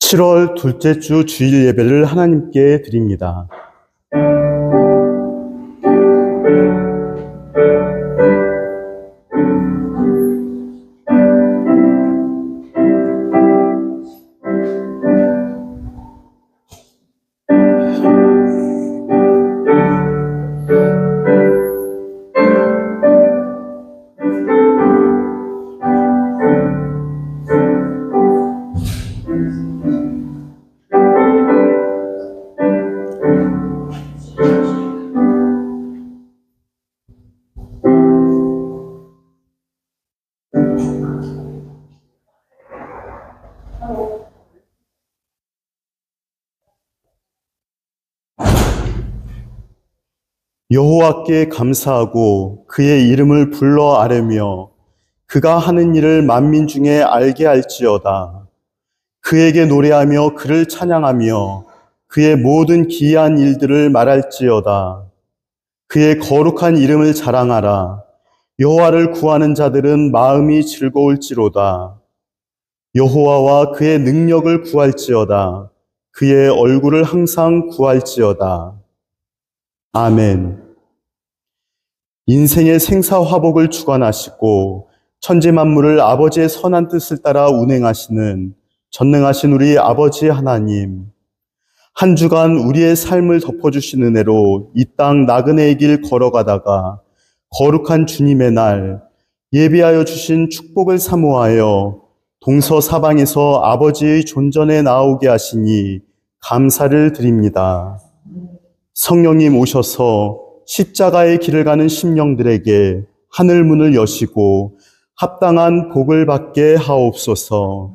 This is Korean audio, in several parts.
7월 둘째 주 주일 예배를 하나님께 드립니다. 여호와께 감사하고 그의 이름을 불러 아뢰며 그가 하는 일을 만민 중에 알게 할지어다. 그에게 노래하며 그를 찬양하며 그의 모든 기이한 일들을 말할지어다. 그의 거룩한 이름을 자랑하라. 여호와를 구하는 자들은 마음이 즐거울지로다. 여호와와 그의 능력을 구할지어다. 그의 얼굴을 항상 구할지어다. 아멘. 인생의 생사화복을 주관하시고 천지 만물을 아버지의 선한 뜻을 따라 운행하시는 전능하신 우리 아버지 하나님, 한 주간 우리의 삶을 덮어주신 은혜로 이 땅 나그네의 길 걸어가다가 거룩한 주님의 날 예비하여 주신 축복을 사모하여 동서사방에서 아버지의 존전에 나오게 하시니 감사를 드립니다. 성령님 오셔서 십자가의 길을 가는 심령들에게 하늘문을 여시고 합당한 복을 받게 하옵소서.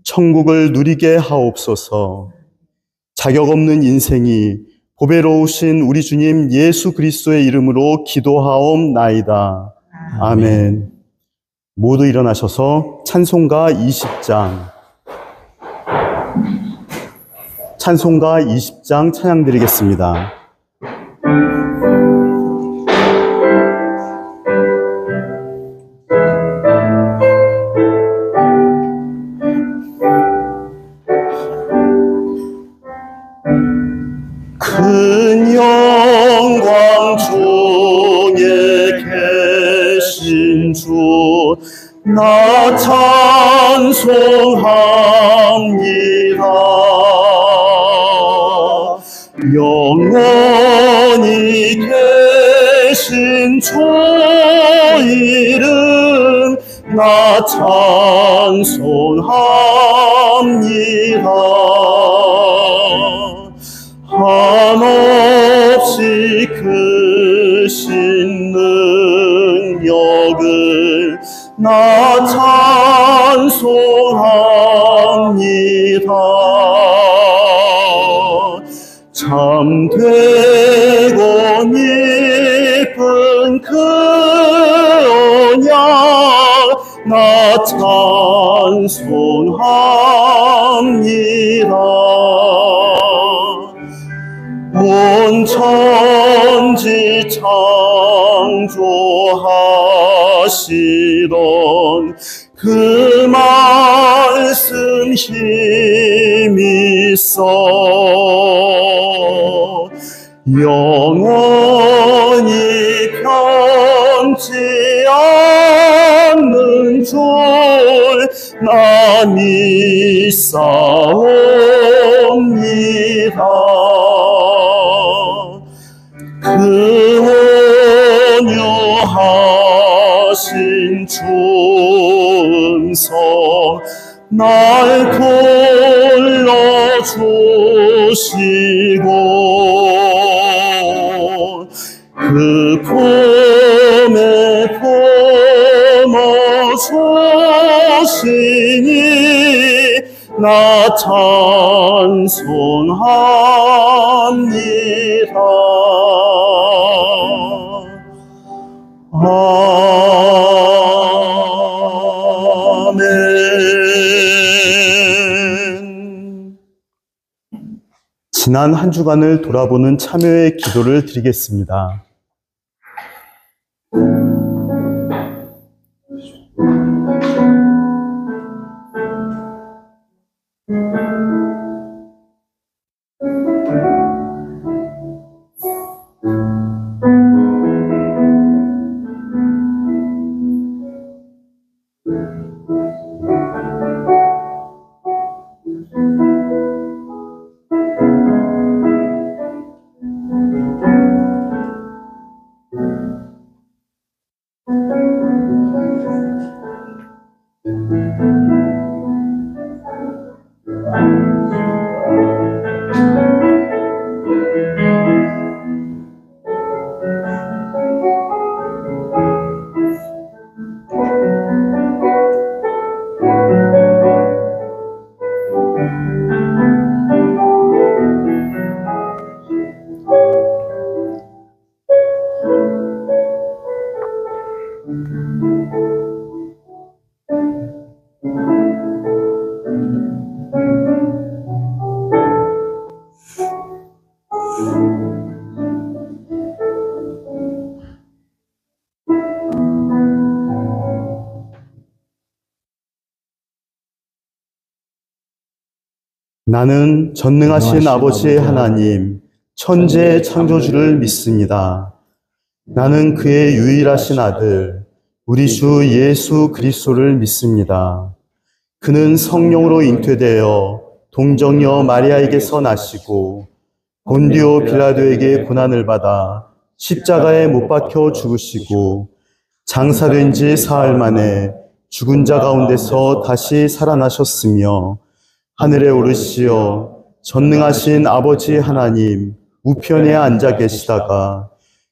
천국을 누리게 하옵소서. 자격 없는 인생이 보배로우신 우리 주님 예수 그리스도의 이름으로 기도하옵나이다. 아멘. 모두 일어나셔서 찬송가 20장 찬양 드리겠습니다. 큰 영광 중에 계신 주 나 찬송합니다. 영원히 계신 주 이름 나 찬송합니다. 한없이 크신 능력을 나 찬송합니다. 참되고 깊은 그 언약 나 찬송합니다. 온 천지 창조하시던 그 말씀 힘이 있어 영원히 변치 않는 줄 나 믿사옵니다. 그 온유하신 주 음성 날 불러주시고 그 품에 품어주시니 나 찬송합니다. 아멘. 지난 한 주간을 돌아보는 참여의 기도를 드리겠습니다. 나는 전능하신 아버지 하나님, 천지의 창조주를 믿습니다. 나는 그의 유일하신 아들, 우리 주 예수 그리스도를 믿습니다. 그는 성령으로 잉태되어 동정녀 마리아에게서 나시고 본디오 빌라도에게 고난을 받아 십자가에 못 박혀 죽으시고 장사된 지 사흘 만에 죽은 자 가운데서 다시 살아나셨으며 하늘에 오르시어 전능하신 아버지 하나님 우편에 앉아 계시다가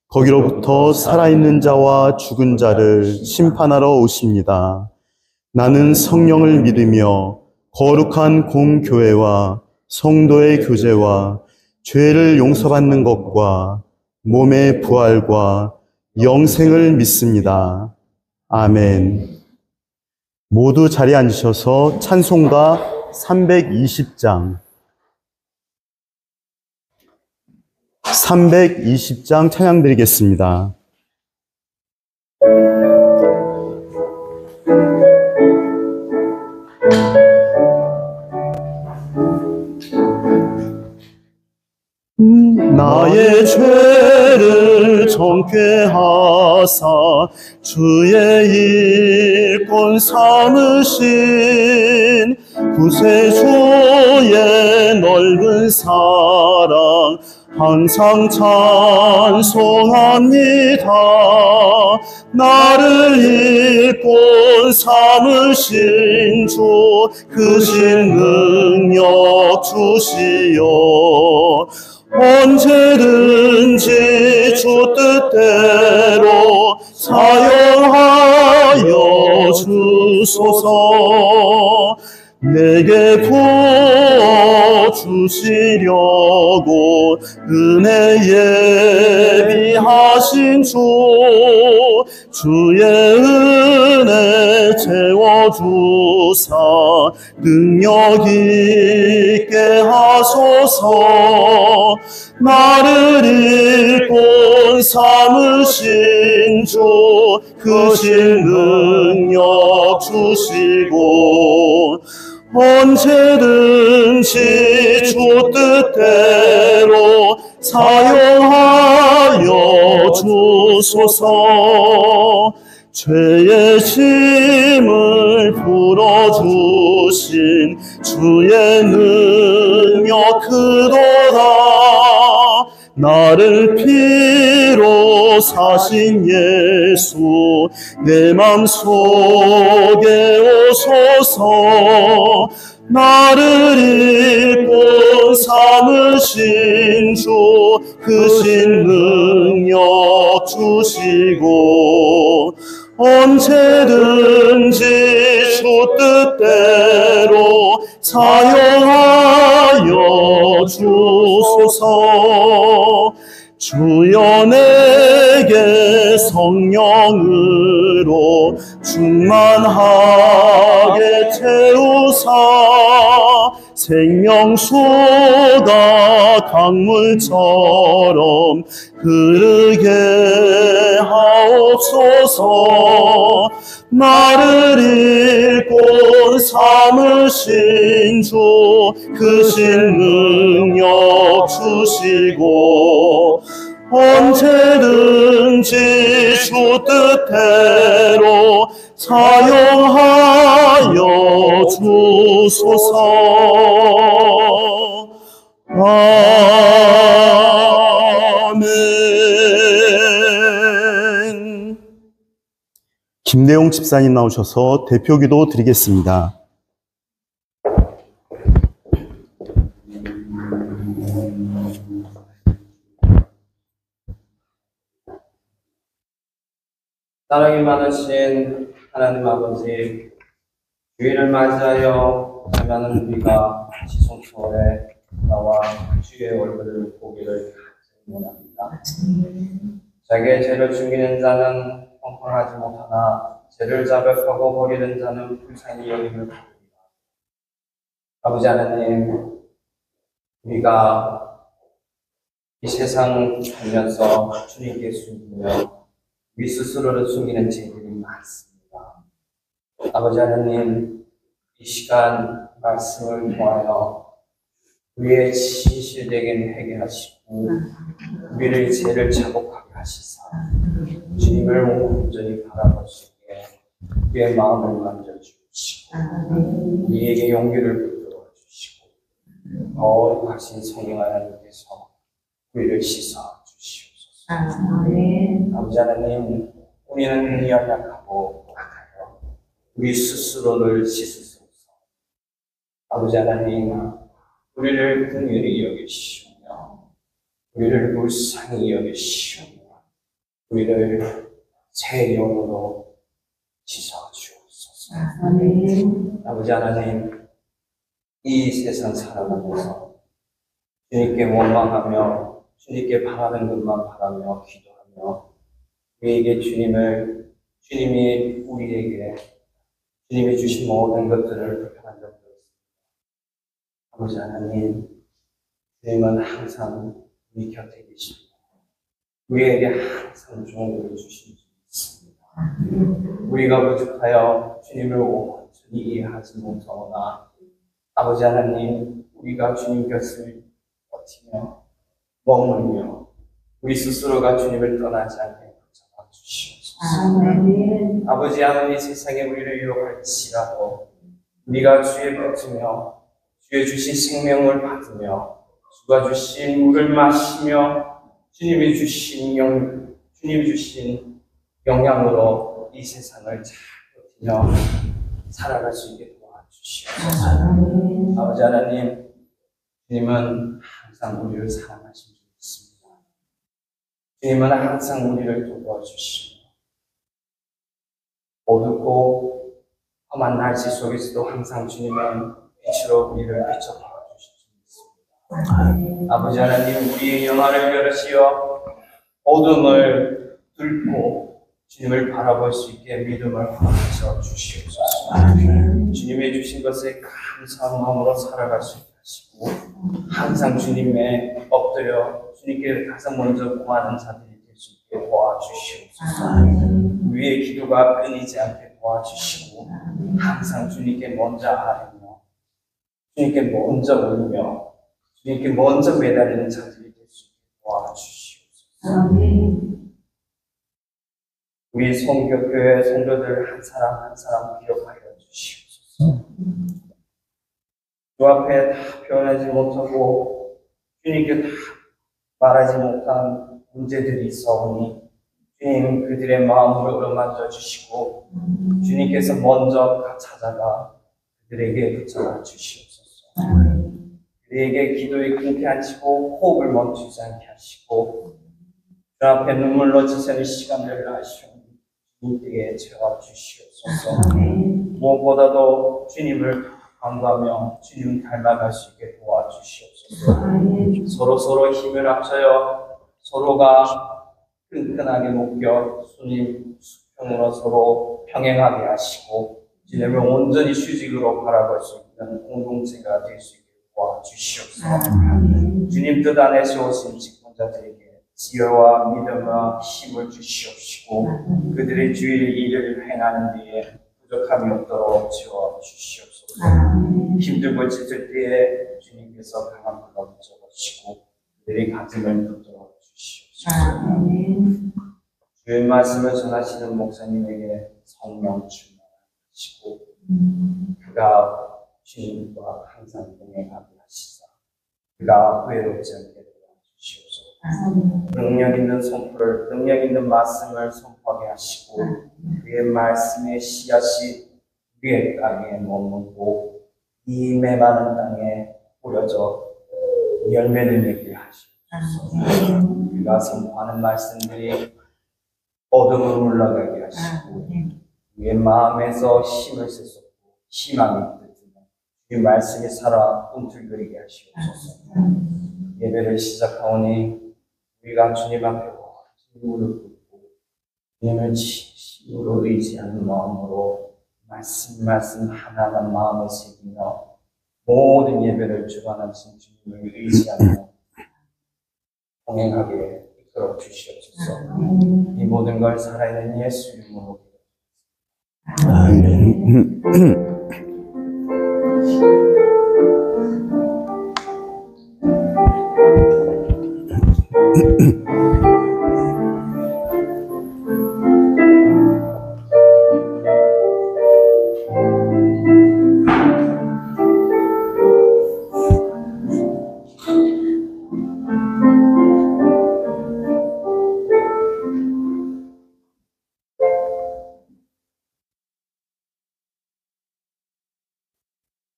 거기로부터 살아있는 자와 죽은 자를 심판하러 오십니다. 나는 성령을 믿으며 거룩한 공교회와 성도의 교제와 죄를 용서받는 것과 몸의 부활과 영생을 믿습니다. 아멘. 모두 자리에 앉으셔서 찬송가 320장 찬양 드리겠습니다. 나의 죄를 정케 하사 주의 일꾼 삼으신 구세주의 넓은 사랑 항상 찬송합니다. 나를 일꾼 삼으신 주 크신 능력 주시어 언제든지 주 뜻대로 사용하여 주소서. 내게 부어주시려고 은혜 예비하신 주의 은혜 채워주사 능력 있게 하소서. 나를 일꾼 삼으신 주 크신 능력 주시고 언제든지 주 뜻대로 사용하여 주소서. 죄의 짐을 풀어주신 주의 능력 크도다. 나를 피로 사신 예수 내 맘속에 오소서. 나를 일꾼 삼으신 주 크신 능력 주시고 언제든지 주 뜻대로 사용하여 주소서. 주여 내게 성령으로 충만하게 채우사 생명수가 강물처럼 흐르게 하옵소서. 나를 일꾼 삼으신 주 크신 능력 주시고 언제든지 주 뜻대로 사용하여 주소서. 아멘. 김대용 집사님 나오셔서 대표기도 드리겠습니다. 사랑이 많으신 하나님 아버지, 주일을 맞이하여 많은 우리가 지성소에 나와 주의 얼굴을 보기를 원합니다. 자기의 죄를 죽이는 자는 형벌하지 못하나 죄를 자백하고 버리는 자는 불쌍히 여김을 받습니다. 아버지 하나님, 우리가 이 세상 살면서 주님께 숨기며 우리 스스로를 숨기는 죄들이 많습니다. 아버지 하나님, 이 시간 말씀을 통하여 우리의 진실되게 하게 하시고 우리를 죄를 자복하게 하시사 주님을 온전히 바라볼 수 있게 우리의 마음을 만져주시고 우리에게 용기를 불러와 주시고 거룩하신 성령 하나님께서 우리를 씻어 주시옵소서. 아버지 하나님, 우리는 연약하고 악하여 우리 스스로를 씻으소서. 아버지 하나님, 우리를 긍휼히 여기시며 우리를 불쌍히 여기시며 우리를 새 영으로 씻어 주옵소서. 아버지 하나님, 이 세상 살아가면서 주님께 원망하며 주님께 바라는 것만 바라며 기도하며 우리에게 주님이 우리에게 주님이 주신 모든 것들을 불편한 적도 있습니다. 아버지 하나님, 주님은 항상 우리 곁에 계십니다. 우리에게 항상 좋은 것을 주신 줄 믿습니다. 우리가 부족하여 주님을 온전히 이해하지 못하거나 아버지 하나님, 우리가 주님 곁을 버티며 머물며 우리 스스로가 주님을 떠나지 않게 붙잡아 주시옵소서. 아버지 하나님, 세상에 우리를 유혹할지라도 우리가 주에 버티며 주의 주신 생명을 받으며 주가 주신 물을 마시며 주님이 주신 영향으로 이 세상을 잘 버티며 살아갈 수 있게 도와주시옵소서. 아버지 하나님, 주님은 항상 우리를 사랑하신 줄 믿습니다. 주님은 항상 우리를 도와주시며 어둡고 험한 날씨 속에서도 항상 주님은 빛으로 우리를 비춰 주실 줄 믿습니다. 아버지 하나님, 우리의 영안을 열으시어 어둠을 뚫고 주님을 바라볼 수 있게 믿음을 허락하여 주시옵소서. 주님의 주신 것에 감사한 마음으로 살아갈 수 있게 하시고 항상 주님의 엎드려 주님께 가장 먼저 구하는 자들이 될 수 있게 도와주시옵소서. 우리의 기도가 끊이지 않게 도와주시고 항상 주님께 먼저 아뢰며 주님께 먼저 울며 주님께 먼저 매달리는 자들이 될 수 있게 도와주시옵소서. 우리 성교교회 성도들 한 사람 한 사람 기억하여 주시옵소서. 주 앞에 다 표현하지 못하고 주님께 다 말하지 못한 문제들이 있어오니 주님 그들의 마음을 어루만져 주시고 주님께서 먼저 찾아가 그들에게 붙잡아 주시옵소서. 그들에게 기도에 끊게 하시고 호흡을 멈추지 않게 하시고 주 앞에 눈물로 지새는 시간들을 하시오 주님께 채워 주시옵소서. 무엇보다도 주님을 간구하며 주님을 닮아갈 수 있게 도와주시옵소서. 서로 힘을 합쳐요 서로가 끈끈하게 묶여 주님 수평으로 서로 평행하게 하시고 주님을 온전히 수직으로 바라볼 수 있는 공동체가 될 수 있게 도와주시옵소서. 주님 뜻 안에 세우신 직분자들에게 지혜와 믿음과 힘을 주시옵시고 그들의 주의 일을 행하는 데에 부족함이 없도록 채워 주시옵소서. 힘들고 지칠 때에 주님께서 강한 불로 붙여주시고 그들의 가슴을 붙들어 주시옵소서. 주의 말씀을 전하시는 목사님에게 성령 충만하시고 그가 주님과 항상 동행하게 하시사 그가 외롭지 않게 도와주시옵소서. 능력 있는 선포를, 능력 있는 말씀을 선포하게 하시고 그의 말씀의 씨앗이 우리의 땅에 머물고 이 메마른 땅에 뿌려져 열매를 맺게 하시옵소서. 우리가 선포하는 말씀들이 어둠을 물러가게 하시고 우리의 마음에서 힘을 쏟고 희망이 뜯으며 이 말씀이 살아 꿈틀거리게 하시옵소서. 예배를 시작하오니 우리가 주님 앞에 무릎 꿇고 주님을 진심으로 의지하는 마음으로 말씀 하나하나 마음을 새기며 모든 예배를 주관하신 주님을 의지하며 동행하게 이끌어 주시옵소서. 이 모든 걸 살아있는 예수 이름으로 아멘.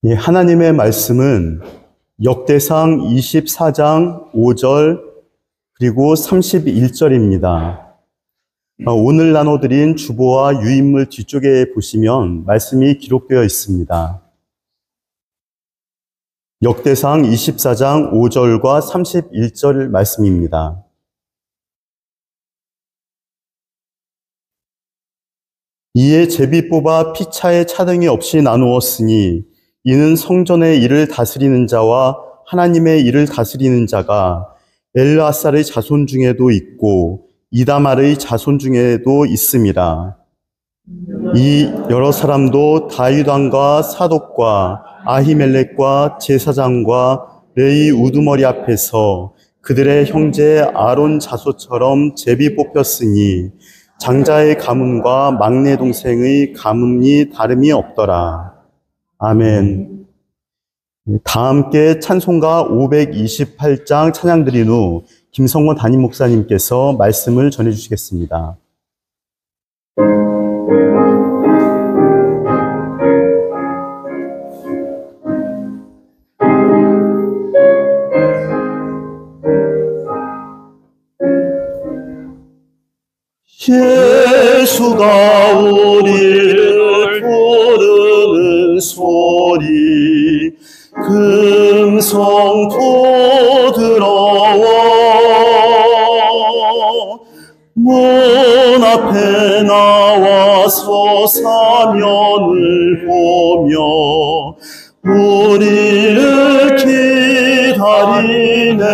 예, 하나님의 말씀은 역대상 24장 5절 그리고 31절입니다. 오늘 나눠드린 주보와 유인물 뒤쪽에 보시면 말씀이 기록되어 있습니다. 역대상 24장 5절과 31절 말씀입니다. 이에 제비 뽑아 피차에 차등이 없이 나누었으니 이는 성전의 일을 다스리는 자와 하나님의 일을 다스리는 자가 엘르아살의 자손 중에도 있고 이다말의 자손 중에도 있음이라. 이 여러 사람도 다윗 왕과 사독과 아히멜렉과 제사장과 레위 우두머리 앞에서 그들의 형제 아론 자손처럼 제비 뽑혔으니 장자의 가문과 막내 동생의 가문이 다름이 없더라. 아멘. 다 함께 찬송가 528장 찬양 드린 후 김성원 담임 목사님께서 말씀을 전해 주시겠습니다. 예수가 우리를 부르는 소리 금성토 들어와 문 앞에 나와서 사면을 보며 우리를 기다리네.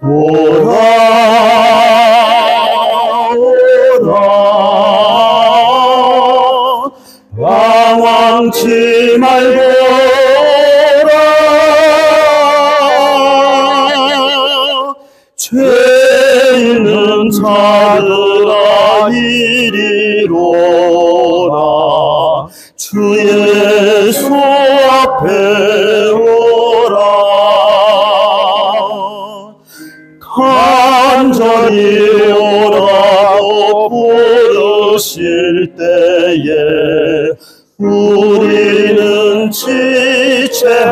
오라 방황치 말고라. 죄 있는 자들아 이리로라. 주 예수 앞에 오라. 간절히 오라고 부르실 때에 우리는 지체하랴.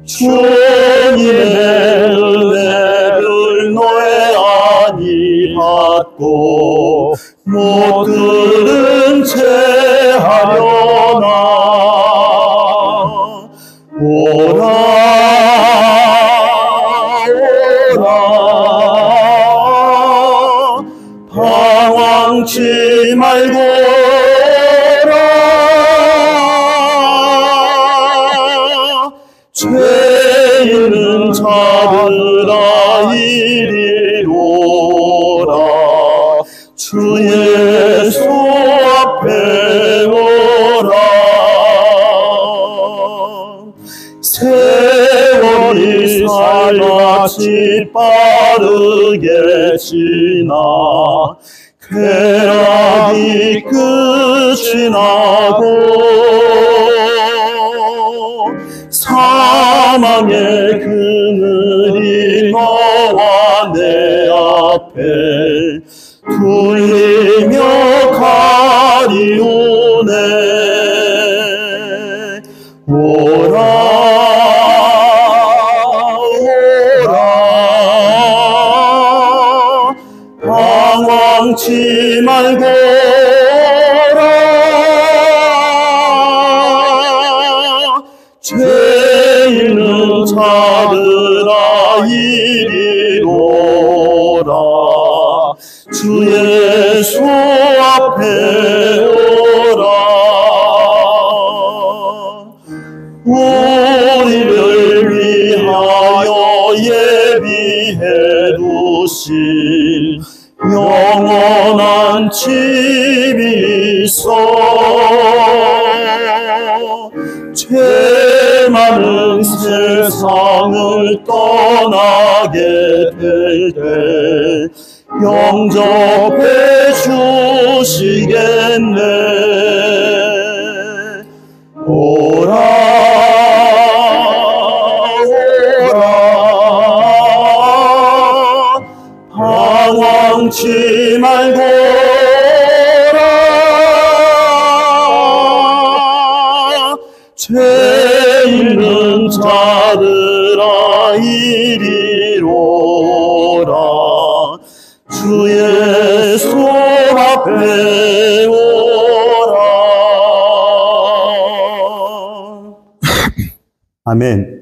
주님의 은혜를 너의 안이 받고 못 들은 채 하려나. 오라 방황치 말고라. 죄 있는 자들아 이리로라. 주 예수 앞에 오라. 세월이 살같이 빠르게 지나 쾌락이 끝이 나고 죄 있는 자들아 이리 오라. 주 예수 앞에 오라. 우리를 위하여 예비해 두신 영원한 집이 있어. 죄 많은 세상을 떠나게 될 때 영접해 주시겠네. 오라 오라 방황치 말고 오라. 죄 있는 자들아 이리 오라. 주 예수 앞에 오라. 아멘.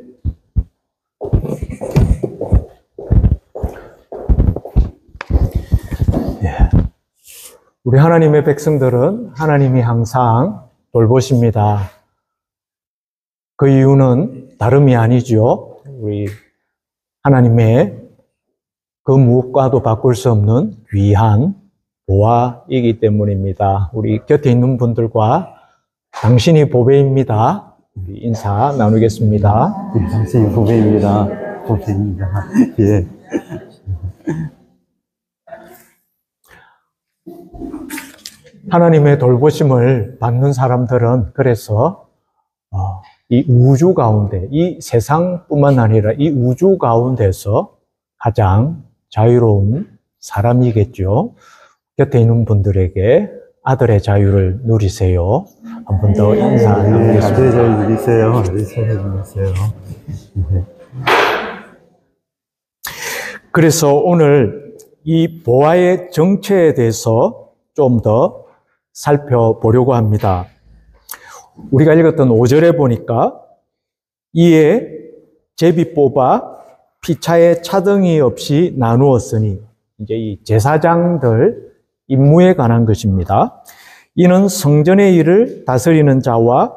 우리 하나님의 백성들은 하나님이 항상 돌보십니다. 그 이유는 다름이 아니죠. 우리 하나님의 그 무엇과도 바꿀 수 없는 귀한 보화이기 때문입니다. 우리 곁에 있는 분들과 당신이 보배입니다. 우리 인사 나누겠습니다. 당신이 보배입니다. 보배입니다. 예. 하나님의 돌보심을 받는 사람들은 그래서 이 우주 가운데, 이 세상뿐만 아니라 이 우주 가운데서 가장 자유로운 사람이겠죠. 곁에 있는 분들에게 아들의 자유를 누리세요. 한 번 더 인사 나누겠습니다. 아들의 자유 누리세요. 아들의 자유 누리세요. 그래서 오늘 이 보화의 정체에 대해서 좀 더 살펴보려고 합니다. 우리가 읽었던 5절에 보니까 이에 제비 뽑아 피차에 차등이 없이 나누었으니, 이제 이 제사장들 임무에 관한 것입니다. 이는 성전의 일을 다스리는 자와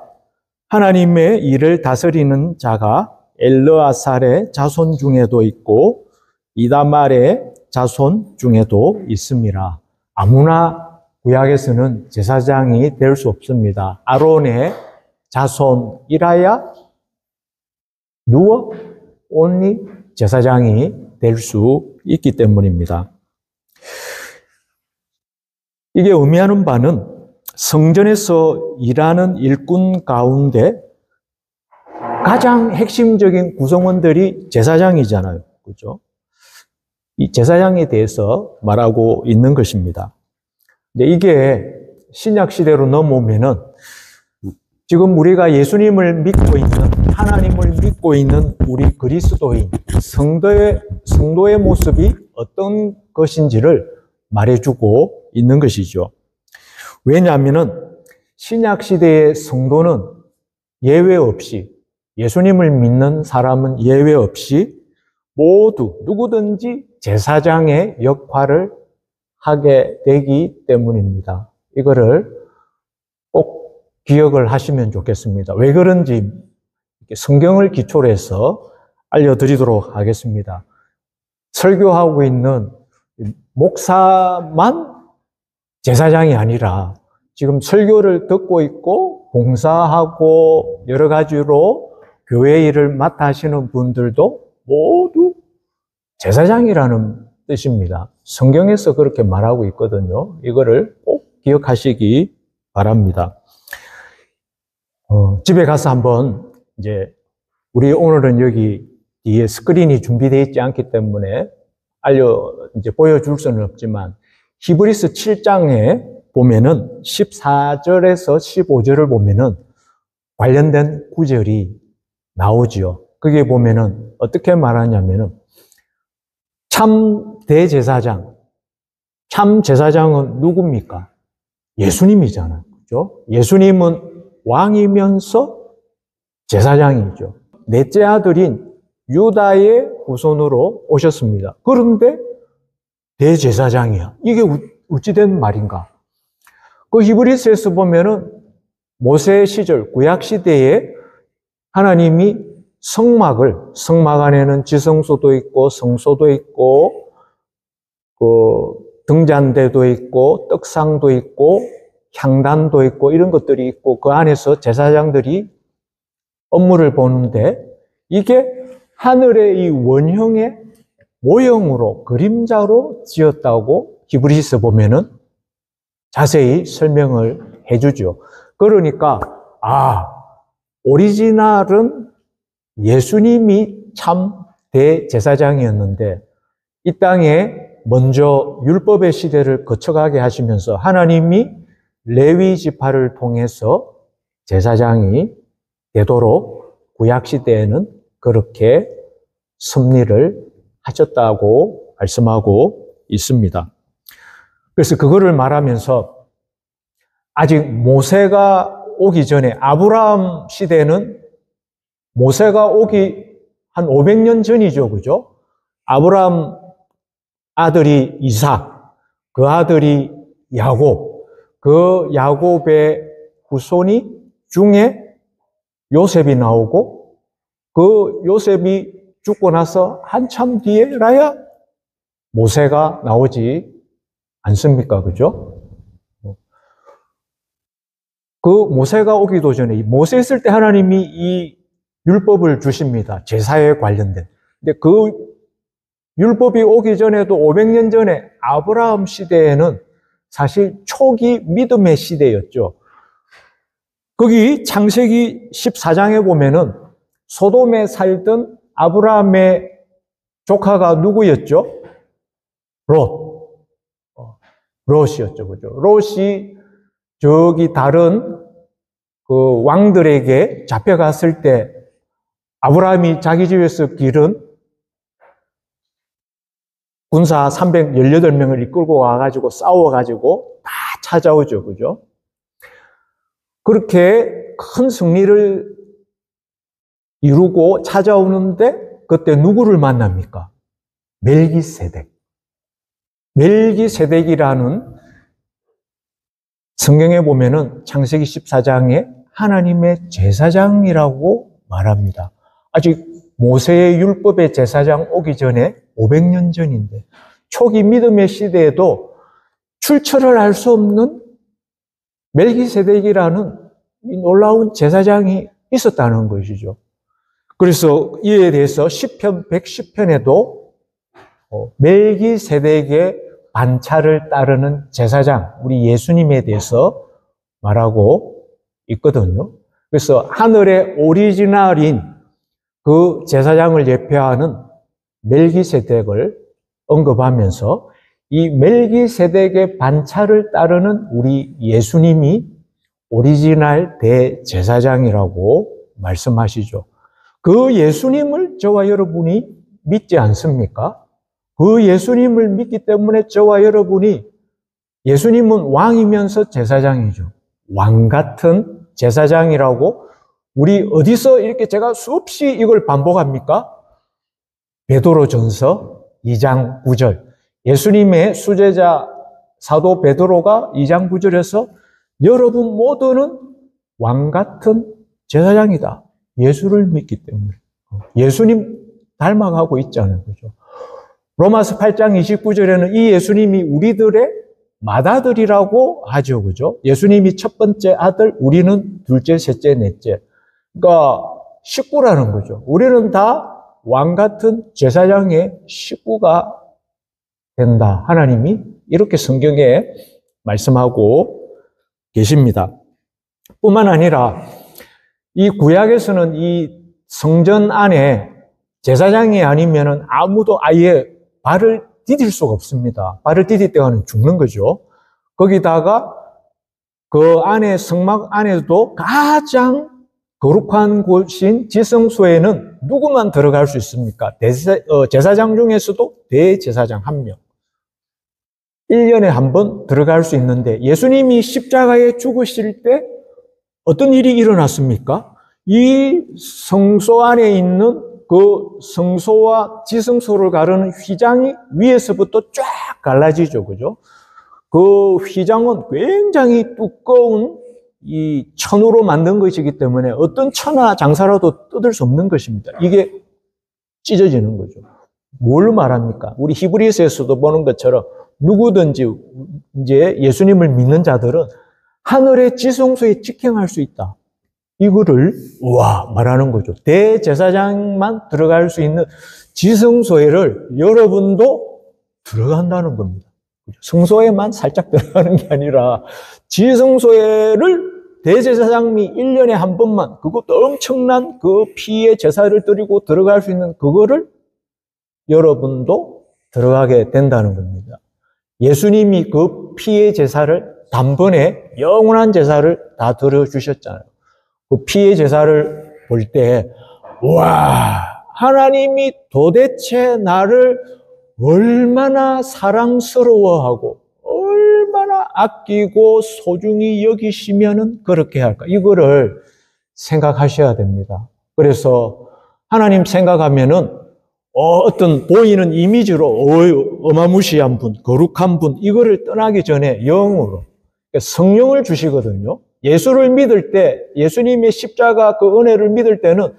하나님의 일을 다스리는 자가 엘르아살의 자손 중에도 있고 이다말의 자손 중에도 있습니다. 아무나 구약에서는 제사장이 될 수 없습니다. 아론의 자손이라야 누워 온리 제사장이 될 수 있기 때문입니다. 이게 의미하는 바는 성전에서 일하는 일꾼 가운데 가장 핵심적인 구성원들이 제사장이잖아요. 그죠? 이 제사장에 대해서 말하고 있는 것입니다. 근데 이게 신약 시대로 넘어오면은 지금 우리가 예수님을 믿고 있는, 하나님을 믿고 있는 우리 그리스도인, 성도의 모습이 어떤 것인지를 말해주고 있는 것이죠. 왜냐하면은 신약 시대의 성도는 예외 없이, 예수님을 믿는 사람은 예외 없이 모두 누구든지 제사장의 역할을 하게 되기 때문입니다. 이거를 꼭 기억을 하시면 좋겠습니다. 왜 그런지 성경을 기초로 해서 알려드리도록 하겠습니다. 설교하고 있는 목사만 제사장이 아니라 지금 설교를 듣고 있고 봉사하고 여러 가지로 교회 일을 맡아 하시는 분들도 모두 제사장이라는 뜻입니다. 성경에서 그렇게 말하고 있거든요. 이거를 꼭 기억하시기 바랍니다. 집에 가서 한번 이제 우리 오늘은 여기 뒤에 스크린이 준비되어 있지 않기 때문에 이제 보여줄 수는 없지만 히브리서 7장에 보면은 14절에서 15절을 보면은 관련된 구절이 나오지요. 거기에 보면은 어떻게 말하냐면은 참 대제사장, 참 제사장은 누굽니까? 예수님이잖아요. 그죠? 예수님은 왕이면서 제사장이죠. 넷째 아들인 유다의 후손으로 오셨습니다. 그런데 대제사장이야. 이게 어찌된 말인가? 그 히브리서에서 보면은 모세 시절, 구약 시대에 하나님이 성막 안에는 지성소도 있고 성소도 있고 그 등잔대도 있고 떡상도 있고 향단도 있고 이런 것들이 있고 그 안에서 제사장들이 업무를 보는데 이게 하늘의 이 원형의 모형으로 그림자로 지었다고 히브리서 보면은 자세히 설명을 해주죠. 그러니까 오리지널은 예수님이 참 대제사장이었는데 이 땅에 먼저 율법의 시대를 거쳐가게 하시면서 하나님이 레위 지파를 통해서 제사장이 되도록 구약 시대에는 그렇게 섭리를 하셨다고 말씀하고 있습니다. 그래서 그거를 말하면서 아직 모세가 오기 전에 아브라함 시대는 모세가 오기 한 500년 전이죠. 그죠? 아브라함 아들이 이삭, 그 아들이 야곱, 그 야곱의 후손이 중에 요셉이 나오고 그 요셉이 죽고 나서 한참 뒤에라야 모세가 나오지 않습니까? 그죠? 그 모세가 오기도 전에 모세 있을 때 하나님이 이 율법을 주십니다. 제사에 관련된. 근데 그 율법이 오기 전에도 500년 전에 아브라함 시대에는 사실 초기 믿음의 시대였죠. 거기 창세기 14장에 보면은 소돔에 살던 아브라함의 조카가 누구였죠? 롯이었죠. 그죠? 롯이 저기 다른 그 왕들에게 잡혀갔을 때 아브라함이 자기 집에서 기른 군사 318명을 이끌고 와가지고 싸워가지고 다 찾아오죠. 그죠? 그렇게 큰 승리를 이루고 찾아오는데 그때 누구를 만납니까? 멜기세덱이라는 성경에 보면은 창세기 14장에 하나님의 제사장이라고 말합니다. 아직 모세의 율법의 제사장 오기 전에 500년 전인데 초기 믿음의 시대에도 출처를 알 수 없는 멜기세덱이라는 이 놀라운 제사장이 있었다는 것이죠. 그래서 이에 대해서 시편 110편에도 멜기세덱의 반차를 따르는 제사장, 우리 예수님에 대해서 말하고 있거든요. 그래서 하늘의 오리지널인 그 제사장을 예표하는 멜기세덱을 언급하면서 이 멜기세덱의 반차를 따르는 우리 예수님이 오리지널 대제사장이라고 말씀하시죠. 그 예수님을 저와 여러분이 믿지 않습니까? 그 예수님을 믿기 때문에 저와 여러분이 예수님은 왕이면서 제사장이죠. 왕 같은 제사장이라고 우리 어디서 이렇게 제가 수없이 이걸 반복합니까? 베드로전서 2장 9절. 예수님의 수제자 사도 베드로가 2장 9절에서 여러분 모두는 왕 같은 제사장이다. 예수를 믿기 때문에. 예수님 닮아가고 있잖아요. 그죠? 로마서 8장 29절에는 이 예수님이 우리들의 맏아들이라고 하죠. 그죠? 예수님이 첫 번째 아들, 우리는 둘째, 셋째, 넷째. 그러니까 식구라는 거죠. 우리는 다 왕 같은 제사장의 식구가 된다. 하나님이 이렇게 성경에 말씀하고 계십니다. 뿐만 아니라 이 구약에서는 이 성전 안에 제사장이 아니면은 아무도 아예 발을 디딜 수가 없습니다. 발을 디딜 때가는 죽는 거죠. 거기다가 그 안에 성막 안에도 가장 거룩한 곳인 지성소에는 누구만 들어갈 수 있습니까? 제사장 중에서도 대제사장 한 명. 1년에 한 번 들어갈 수 있는데 예수님이 십자가에 죽으실 때 어떤 일이 일어났습니까? 이 성소 안에 있는 그 성소와 지성소를 가르는 휘장이 위에서부터 쫙 갈라지죠. 그죠? 그 휘장은 굉장히 두꺼운 이 천으로 만든 것이기 때문에 어떤 천하 장사라도 뜯을 수 없는 것입니다. 이게 찢어지는 거죠. 뭘 말합니까? 우리 히브리서에서도 보는 것처럼 누구든지 이제 예수님을 믿는 자들은 하늘의 지성소에 직행할 수 있다. 이거를 말하는 거죠. 대제사장만 들어갈 수 있는 지성소에를 여러분도 들어간다는 겁니다. 성소에만 살짝 들어가는 게 아니라 지성소에를 대제사장이 1년에 한 번만, 그것도 엄청난 그 피의 제사를 드리고 들어갈 수 있는 그거를 여러분도 들어가게 된다는 겁니다. 예수님이 그 피의 제사를 단번에 영원한 제사를 다 드려주셨잖아요. 그 피의 제사를 볼 때, 하나님이 도대체 나를 얼마나 사랑스러워하고 얼마나 아끼고 소중히 여기시면은 그렇게 할까? 이거를 생각하셔야 됩니다. 그래서 하나님 생각하면은 어떤 보이는 이미지로 어마무시한 분, 거룩한 분 이거를 떠나기 전에 영으로 성령을 주시거든요. 예수를 믿을 때, 예수님의 십자가 그 은혜를 믿을 때는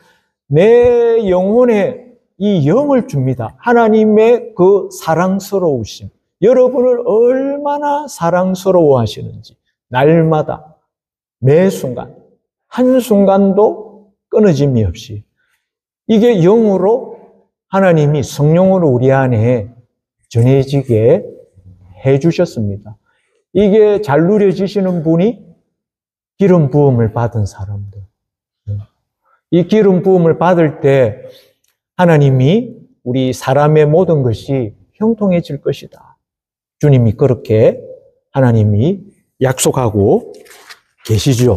내 영혼에 이 영을 줍니다. 하나님의 그 사랑스러우심. 여러분을 얼마나 사랑스러워 하시는지 날마다 매 순간 한순간도 끊어짐이 없이 이게 영으로 하나님이 성령으로 우리 안에 전해지게 해주셨습니다. 이게 잘 누려지시는 분이 기름 부음을 받은 사람들. 이 기름 부음을 받을 때 하나님이 우리 사람의 모든 것이 형통해질 것이다. 주님이 그렇게 하나님이 약속하고 계시죠.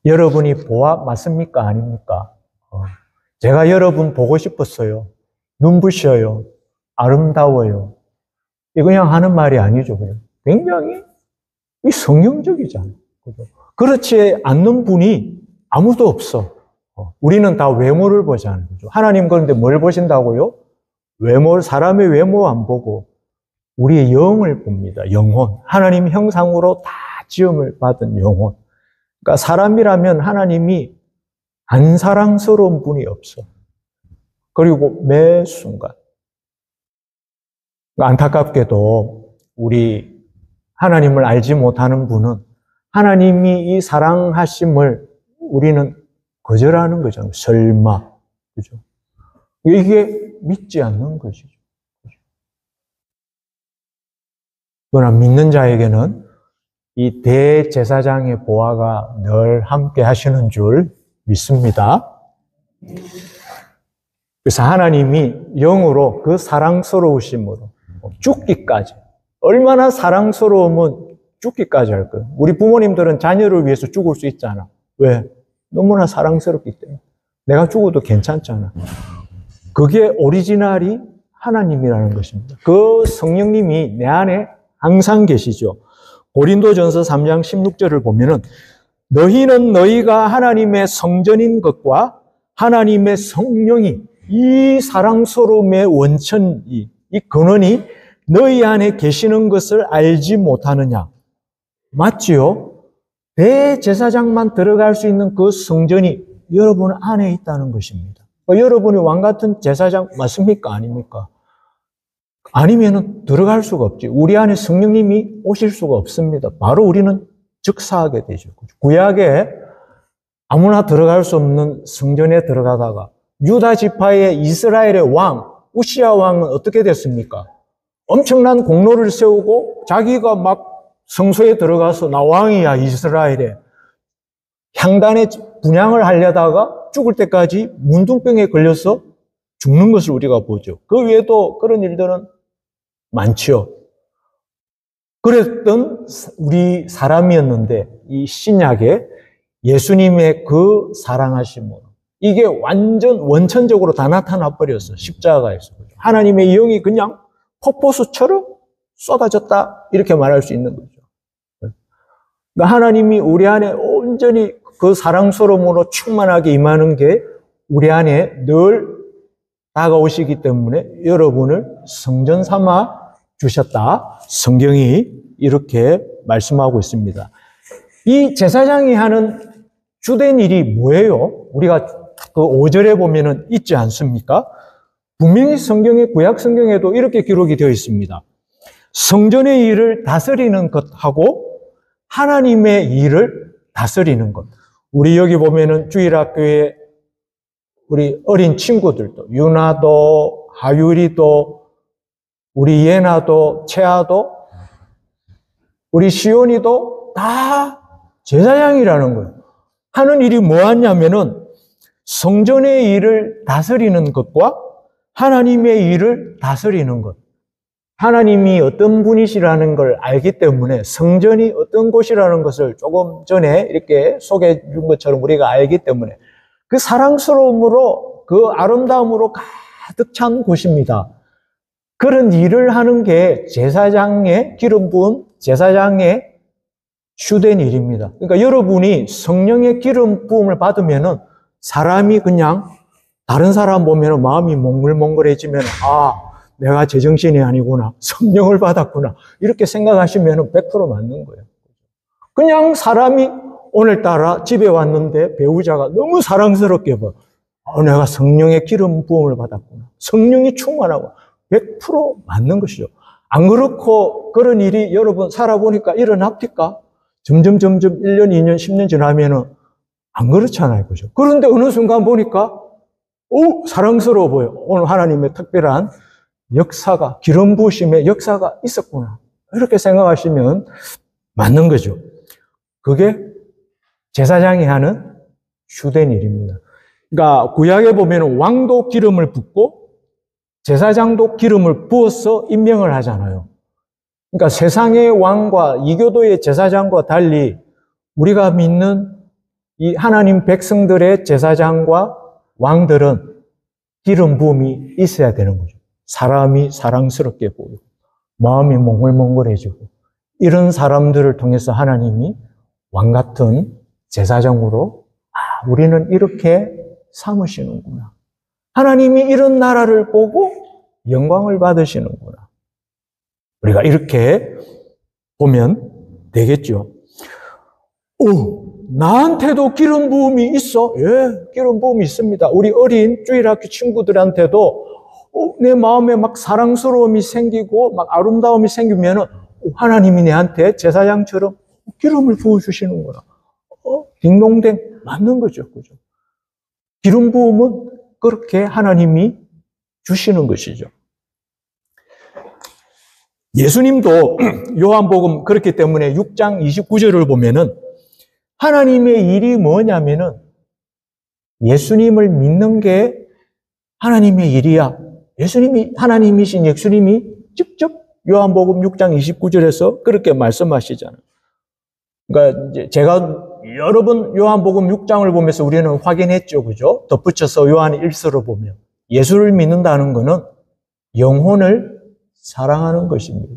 여러분이 보아 맞습니까? 아닙니까? 제가 여러분 보고 싶었어요. 눈부셔요. 아름다워요. 이 그냥 하는 말이 아니죠. 그냥. 굉장히 성경적이잖아요. 그렇지 않는 분이 아무도 없어. 우리는 다 외모를 보자는 거죠. 하나님 그런데 뭘 보신다고요? 외모, 사람의 외모 안 보고 우리의 영을 봅니다. 영혼. 하나님 형상으로 다 지음을 받은 영혼. 그러니까 사람이라면 하나님이 안 사랑스러운 분이 없어. 그리고 매 순간. 안타깝게도 우리 하나님을 알지 못하는 분은 하나님이 이 사랑하심을 우리는 거절하는 거잖아요. 설마. 그죠? 이게 믿지 않는 것이죠. 그러나 믿는 자에게는 이 대제사장의 보화가 늘 함께 하시는 줄 믿습니다. 그래서 하나님이 영으로 그 사랑스러우심으로 죽기까지 얼마나 사랑스러우면 죽기까지 할 거예요. 우리 부모님들은 자녀를 위해서 죽을 수 있잖아. 왜? 너무나 사랑스럽기 때문에. 내가 죽어도 괜찮잖아. 그게 오리지널이 하나님이라는 것입니다. 그 성령님이 내 안에 항상 계시죠. 고린도전서 3장 16절을 보면은 너희는 너희가 하나님의 성전인 것과 하나님의 성령이 이 사랑스러움의 원천이 이 근원이 너희 안에 계시는 것을 알지 못하느냐. 맞지요? 대제사장만 들어갈 수 있는 그 성전이 여러분 안에 있다는 것입니다. 여러분이 왕 같은 제사장 맞습니까? 아닙니까? 아니면은 들어갈 수가 없지. 우리 안에 성령님이 오실 수가 없습니다. 바로 우리는 즉사하게 되죠. 구약에 아무나 들어갈 수 없는 성전에 들어가다가 유다 지파의 이스라엘의 왕, 우시야 왕은 어떻게 됐습니까? 엄청난 공로를 세우고 자기가 막 성소에 들어가서 나 왕이야 이스라엘에 향단에 분향을 하려다가 죽을 때까지 문둥병에 걸려서 죽는 것을 우리가 보죠. 그 외에도 그런 일들은 많죠. 그랬던 우리 사람이었는데 이 신약에 예수님의 그 사랑하심으로 이게 완전 원천적으로 다 나타나 버렸어. 십자가에서. 하나님의 영이 그냥 폭포수처럼 쏟아졌다 이렇게 말할 수 있는 거죠. 그러니까 하나님이 우리 안에 온전히 그 사랑스러움으로 충만하게 임하는 게 우리 안에 늘 다가오시기 때문에 여러분을 성전 삼아 주셨다. 성경이 이렇게 말씀하고 있습니다. 이 제사장이 하는 주된 일이 뭐예요? 우리가 그 5절에 보면은 있지 않습니까? 분명히 성경의 구약 성경에도 이렇게 기록이 되어 있습니다. 성전의 일을 다스리는 것하고 하나님의 일을 다스리는 것. 우리 여기 보면은 주일학교에 우리 어린 친구들도 유나도 하율이도 우리 예나도 채아도 우리 시온이도 다 제사장이라는 거예요. 하는 일이 뭐하냐면은 성전의 일을 다스리는 것과 하나님의 일을 다스리는 것. 하나님이 어떤 분이시라는 걸 알기 때문에 성전이 어떤 곳이라는 것을 조금 전에 이렇게 소개해 준 것처럼 우리가 알기 때문에 그 사랑스러움으로 그 아름다움으로 가득 찬 곳입니다. 그런 일을 하는 게 제사장의 기름 부은 제사장의 주된 일입니다. 그러니까 여러분이 성령의 기름 부음을 받으면은 사람이 그냥 다른 사람 보면은 마음이 몽글몽글해지면 내가 제정신이 아니구나. 성령을 받았구나. 이렇게 생각하시면은 100% 맞는 거예요. 그냥 사람이 오늘따라 집에 왔는데 배우자가 너무 사랑스럽게 봐. 내가 성령의 기름 부음을 받았구나. 성령이 충만하고 100% 맞는 것이죠. 안 그렇고 그런 일이 여러분 살아보니까 일어납니까? 점점 1년, 2년, 10년 지나면은 안 그렇잖아요. 그죠? 그런데 어느 순간 보니까 사랑스러워 보여. 오늘 하나님의 특별한 역사가, 기름 부으심의 역사가 있었구나. 이렇게 생각하시면 맞는 거죠. 그게 제사장이 하는 주된 일입니다. 그러니까 구약에 보면 왕도 기름을 붓고 제사장도 기름을 부어서 임명을 하잖아요. 그러니까 세상의 왕과 이교도의 제사장과 달리 우리가 믿는 이 하나님 백성들의 제사장과 왕들은 기름 부음이 있어야 되는 거죠. 사람이 사랑스럽게 보이고 마음이 몽글몽글해지고 이런 사람들을 통해서 하나님이 왕 같은 제사장으로 우리는 이렇게 삼으시는구나. 하나님이 이런 나라를 보고 영광을 받으시는구나. 우리가 이렇게 보면 되겠죠. 나한테도 기름 부음이 있어? 예, 기름 부음이 있습니다. 우리 어린 주일학교 친구들한테도 내 마음에 막 사랑스러움이 생기고 막 아름다움이 생기면은 하나님이 내한테 제사장처럼 기름을 부어주시는구나. 딩동댕 맞는 거죠. 그죠? 기름 부음은 그렇게 하나님이 주시는 것이죠. 예수님도 요한복음 그렇기 때문에 6장 29절을 보면은 하나님의 일이 뭐냐면은 예수님을 믿는 게 하나님의 일이야. 예수님이 하나님이신 예수님이 직접 요한복음 6장 29절에서 그렇게 말씀하시잖아요. 그러니까 이제 제가 여러 번 요한복음 6장을 보면서 우리는 확인했죠. 그죠? 덧붙여서 요한 1서로 보면 예수를 믿는다는 것은 영혼을 사랑하는 것입니다.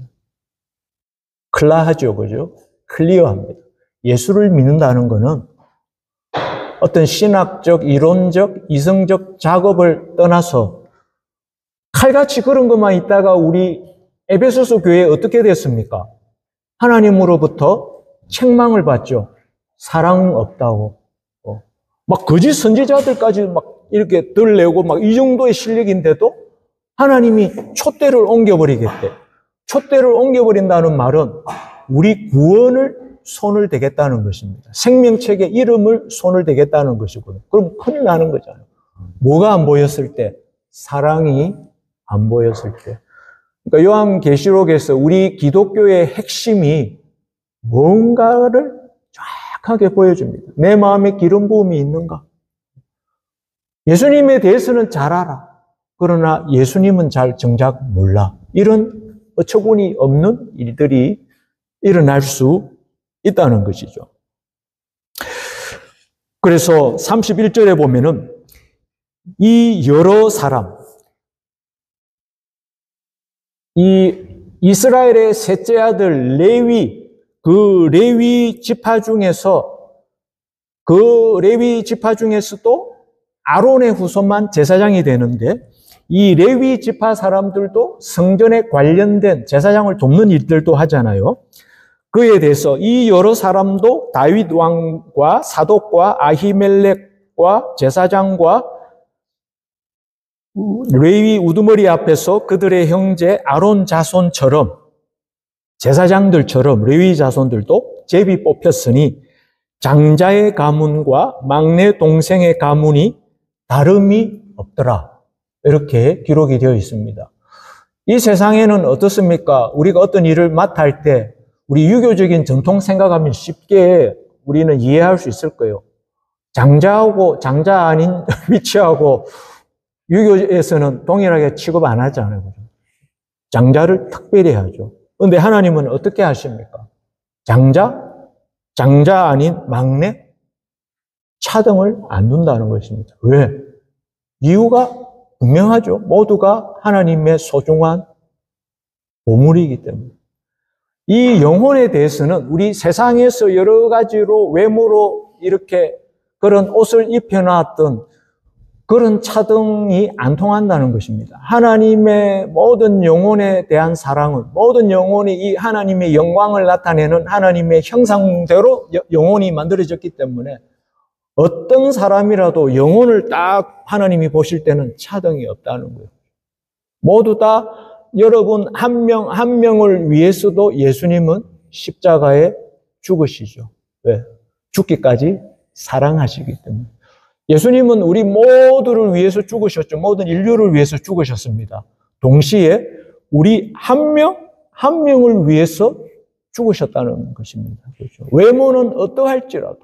클라하죠. 그죠? 클리어합니다. 예수를 믿는다는 것은 어떤 신학적, 이론적, 이성적 작업을 떠나서 칼같이 그런 것만 있다가 우리 에베소서 교회에 어떻게 됐습니까? 하나님으로부터 책망을 받죠. 사랑 없다고. 막 거짓 선지자들까지 막 이렇게 들내고 막 이 정도의 실력인데도 하나님이 촛대를 옮겨버리겠대. 촛대를 옮겨버린다는 말은 우리 구원을 손을 대겠다는 것입니다. 생명책의 이름을 손을 대겠다는 것이거든요. 그럼 큰일 나는 거잖아요. 뭐가 안 보였을 때? 사랑이 안 보였을 때. 그러니까 요한계시록에서 우리 기독교의 핵심이 뭔가를 정확하게 보여줍니다. 내 마음에 기름 부음이 있는가? 예수님에 대해서는 잘 알아. 그러나 예수님은 잘 정작 몰라. 이런 어처구니 없는 일들이 일어날 수 있다는 것이죠. 그래서 31절에 보면은 이 여러 사람, 이 이스라엘의 셋째 아들 레위, 그 레위 지파 중에서도 아론의 후손만 제사장이 되는데, 이 레위 지파 사람들도 성전에 관련된 제사장을 돕는 일들도 하잖아요. 그에 대해서 이 여러 사람도 다윗 왕과 사독과 아히멜렉과 제사장과 레위 우두머리 앞에서 그들의 형제 아론 자손처럼, 제사장들처럼 레위 자손들도 제비 뽑혔으니 장자의 가문과 막내 동생의 가문이 다름이 없더라. 이렇게 기록이 되어 있습니다. 이 세상에는 어떻습니까? 우리가 어떤 일을 맡아 할 때 우리 유교적인 전통 생각하면 쉽게 우리는 이해할 수 있을 거예요. 장자하고 장자 아닌 위치하고 유교에서는 동일하게 취급 안 하잖아요. 장자를 특별히 하죠. 그런데 하나님은 어떻게 하십니까? 장자 아닌 막내? 차등을 안 둔다는 것입니다. 왜? 이유가 분명하죠. 모두가 하나님의 소중한 보물이기 때문에. 이 영혼에 대해서는 우리 세상에서 여러 가지로 외모로 이렇게 그런 옷을 입혀놨던 그런 차등이 안 통한다는 것입니다. 하나님의 모든 영혼에 대한 사랑은, 모든 영혼이 이 하나님의 영광을 나타내는 하나님의 형상대로 영혼이 만들어졌기 때문에 어떤 사람이라도 영혼을 딱 하나님이 보실 때는 차등이 없다는 거예요. 모두 다 여러분 한 명 한 명을 위해서도 예수님은 십자가에 죽으시죠. 왜? 죽기까지 사랑하시기 때문에. 예수님은 우리 모두를 위해서 죽으셨죠. 모든 인류를 위해서 죽으셨습니다. 동시에 우리 한 명을 위해서 죽으셨다는 것입니다. 그렇죠? 외모는 어떠할지라도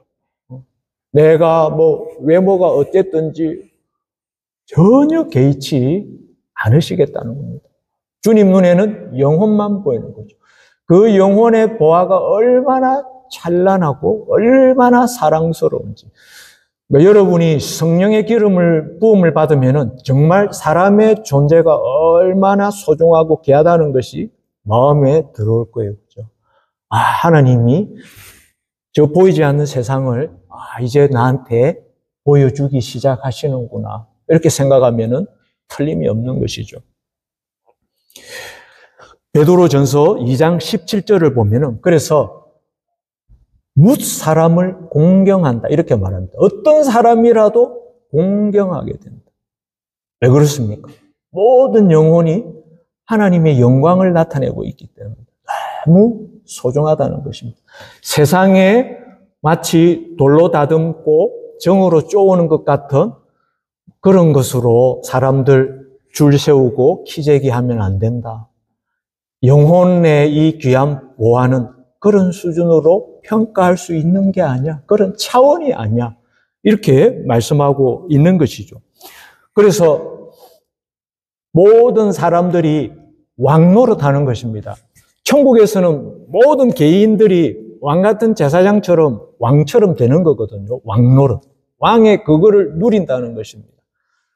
내가 외모가 어쨌든지 전혀 개의치 않으시겠다는 겁니다. 주님 눈에는 영혼만 보이는 거죠. 그 영혼의 보아가 얼마나 찬란하고 얼마나 사랑스러운지. 그러니까 여러분이 성령의 기름을 부음을 받으면은 정말 사람의 존재가 얼마나 소중하고 귀하다는 것이 마음에 들어올 거예요. 그렇죠? 하나님이 저 보이지 않는 세상을 이제 나한테 보여주기 시작하시는구나. 이렇게 생각하면은 틀림이 없는 것이죠. 베드로전서 2장 17절을 보면은 그래서 뭇 사람을 공경한다 이렇게 말합니다. 어떤 사람이라도 공경하게 된다. 왜 그렇습니까? 모든 영혼이 하나님의 영광을 나타내고 있기 때문에 너무 소중하다는 것입니다. 세상에 마치 돌로 다듬고 정으로 쪼우는 것 같은 그런 것으로 사람들 줄 세우고 키재기하면 안 된다. 영혼의 이 귀한 보화는 그런 수준으로 평가할 수 있는 게 아니야. 그런 차원이 아니야. 이렇게 말씀하고 있는 것이죠. 그래서 모든 사람들이 왕노릇하는 것입니다. 천국에서는 모든 개인들이 왕 같은 제사장처럼 왕처럼 되는 거거든요. 왕노릇. 왕의 그거를 누린다는 것입니다.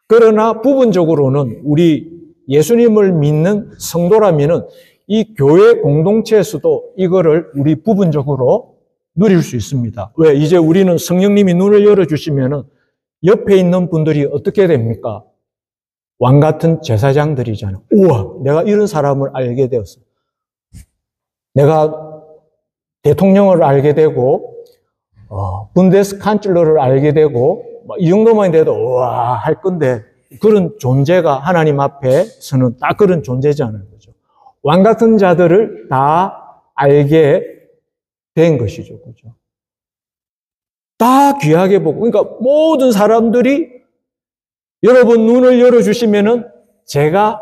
그러나 부분적으로는 우리 예수님을 믿는 성도라면은 이 교회 공동체에서도 이거를 우리 부분적으로 누릴 수 있습니다. 왜? 이제 우리는 성령님이 눈을 열어주시면은 옆에 있는 분들이 어떻게 됩니까? 왕 같은 제사장들이잖아요. 우와, 내가 이런 사람을 알게 되었어. 내가 대통령을 알게 되고, 분데스칸슬러를 알게 되고, 이 정도만 돼도 우와 할 건데 그런 존재가 하나님 앞에서는 딱 그런 존재잖아요. 그죠? 왕 같은 자들을 다 알게 된 것이죠. 그죠? 다 귀하게 보고, 그러니까 모든 사람들이 여러분 눈을 열어주시면은 제가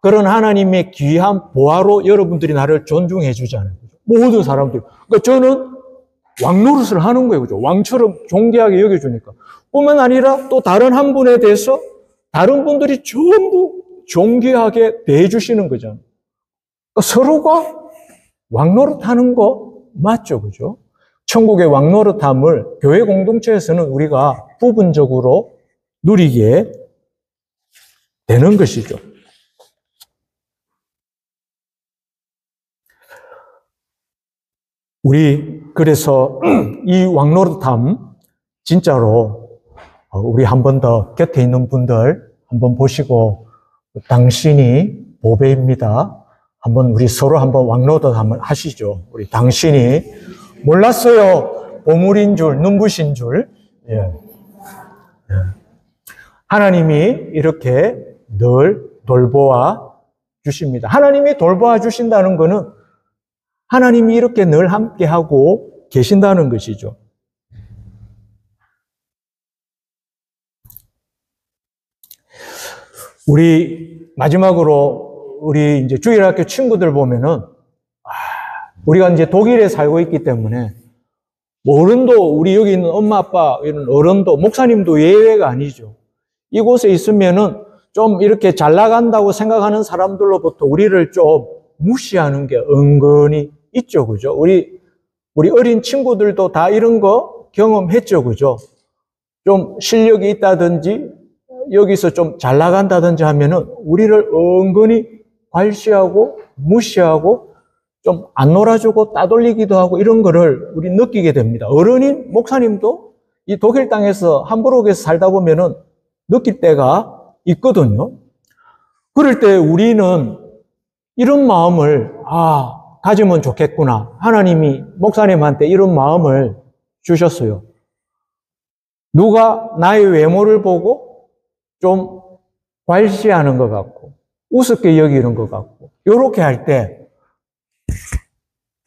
그런 하나님의 귀한 보화로 여러분들이 나를 존중해 주잖아요. 그죠? 모든 사람들이. 그러니까 저는 왕 노릇을 하는 거예요. 그죠? 왕처럼 존귀하게 여겨주니까. 뿐만 아니라 또 다른 한 분에 대해서 다른 분들이 전부 존귀하게 대해주시는 거잖아요. 그러니까 서로가 왕 노릇하는 거 맞죠? 그죠? 천국의 왕 노릇함을 교회 공동체에서는 우리가 부분적으로 누리게 되는 것이죠. 우리 그래서 이 왕노릇함 진짜로 우리 한 번 더 곁에 있는 분들 한번 보시고 당신이 보배입니다. 한번 우리 서로 한번 왕노릇 한번 하시죠. 우리 당신이 몰랐어요. 보물인 줄, 눈부신 줄. 예. 하나님이 이렇게 늘 돌보아 주십니다. 하나님이 돌보아 주신다는 것은 하나님이 이렇게 늘 함께하고 계신다는 것이죠. 우리 마지막으로 우리 이제 주일학교 친구들 보면은 우리가 이제 독일에 살고 있기 때문에 어른도 우리 여기 있는 엄마 아빠 이런 어른도 목사님도 예외가 아니죠. 이곳에 있으면은 좀 이렇게 잘 나간다고 생각하는 사람들로부터 우리를 좀 무시하는 게 은근히 있죠, 그죠? 우리 어린 친구들도 다 이런 거 경험했죠, 그죠? 좀 실력이 있다든지 여기서 좀 잘 나간다든지 하면은 우리를 은근히 괄시하고 무시하고 좀 안 놀아주고 따돌리기도 하고 이런 거를 우리 느끼게 됩니다. 어른인 목사님도 이 독일 땅에서 함부르크에서 살다 보면은 느낄 때가 있거든요. 그럴 때 우리는 이런 마음을 가지면 좋겠구나. 하나님이 목사님한테 이런 마음을 주셨어요. 누가 나의 외모를 보고 좀 괄시하는 것 같고 우습게 여기는 것 같고 이렇게 할 때